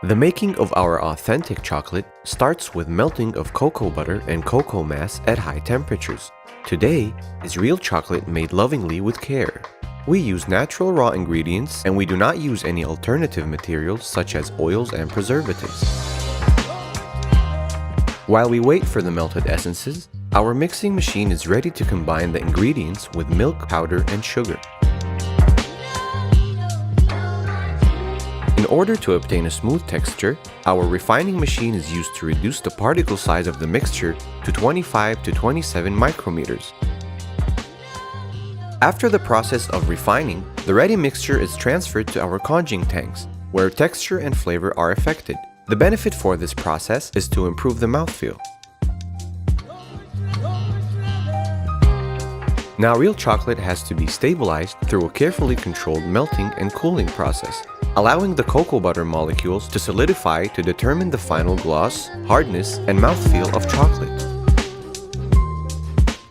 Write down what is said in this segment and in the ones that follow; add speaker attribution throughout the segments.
Speaker 1: The making of our authentic chocolate starts with melting of cocoa butter and cocoa mass at high temperatures. Today is real chocolate made lovingly with care. We use natural raw ingredients and we do not use any alternative materials such as oils and preservatives. While we wait for the melted essences, our mixing machine is ready to combine the ingredients with milk powder and sugar. In order to obtain a smooth texture, our refining machine is used to reduce the particle size of the mixture to 25 to 27 micrometers. After the process of refining, the ready mixture is transferred to our congeing tanks, where texture and flavor are affected. The benefit for this process is to improve the mouthfeel. Now, real chocolate has to be stabilized through a carefully controlled melting and cooling process, allowing the cocoa butter molecules to solidify to determine the final gloss, hardness, and mouthfeel of chocolate.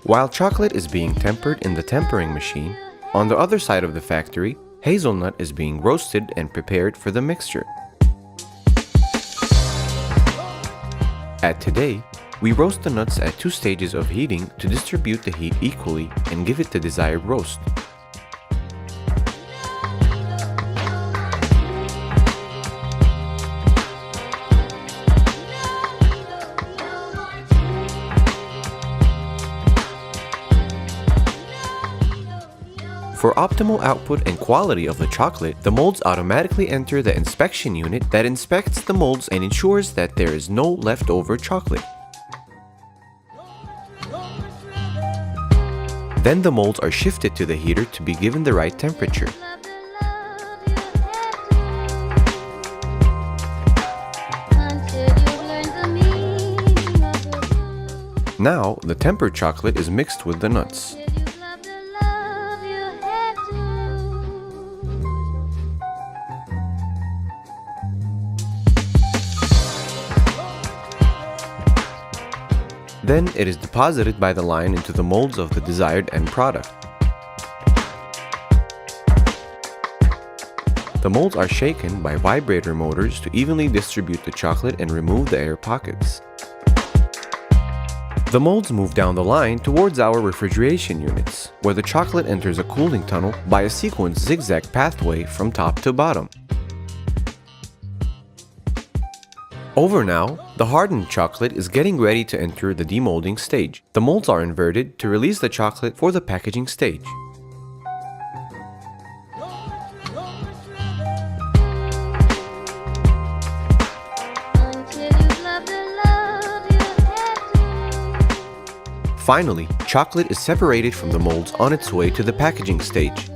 Speaker 1: While chocolate is being tempered in the tempering machine, on the other side of the factory, hazelnut is being roasted and prepared for the mixture. At Today, we roast the nuts at 2 stages of heating to distribute the heat equally and give it the desired roast. For optimal output and quality of the chocolate, the molds automatically enter the inspection unit that inspects the molds and ensures that there is no leftover chocolate. Then the molds are shifted to the heater to be given the right temperature. Now, the tempered chocolate is mixed with the nuts. Then it is deposited by the line into the molds of the desired end product. The molds are shaken by vibrator motors to evenly distribute the chocolate and remove the air pockets. The molds move down the line towards our refrigeration units, where the chocolate enters a cooling tunnel by a sequenced zigzag pathway from top to bottom. Over now, the hardened chocolate is getting ready to enter the demolding stage. The molds are inverted to release the chocolate for the packaging stage. Finally, chocolate is separated from the molds on its way to the packaging stage.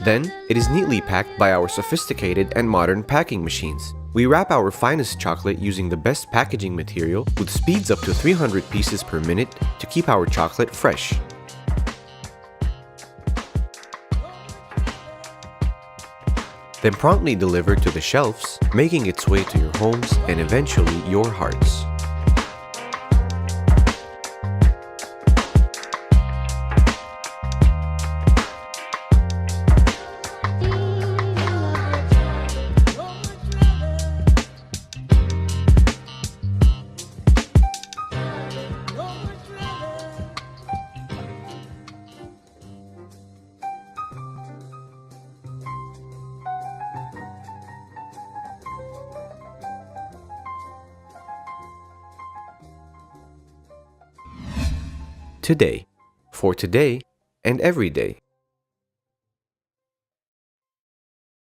Speaker 1: Then, it is neatly packed by our sophisticated and modern packing machines. We wrap our finest chocolate using the best packaging material with speeds up to 300 pieces per minute to keep our chocolate fresh. Then promptly delivered to the shelves, making its way to your homes and eventually your hearts. Today, for today and every day.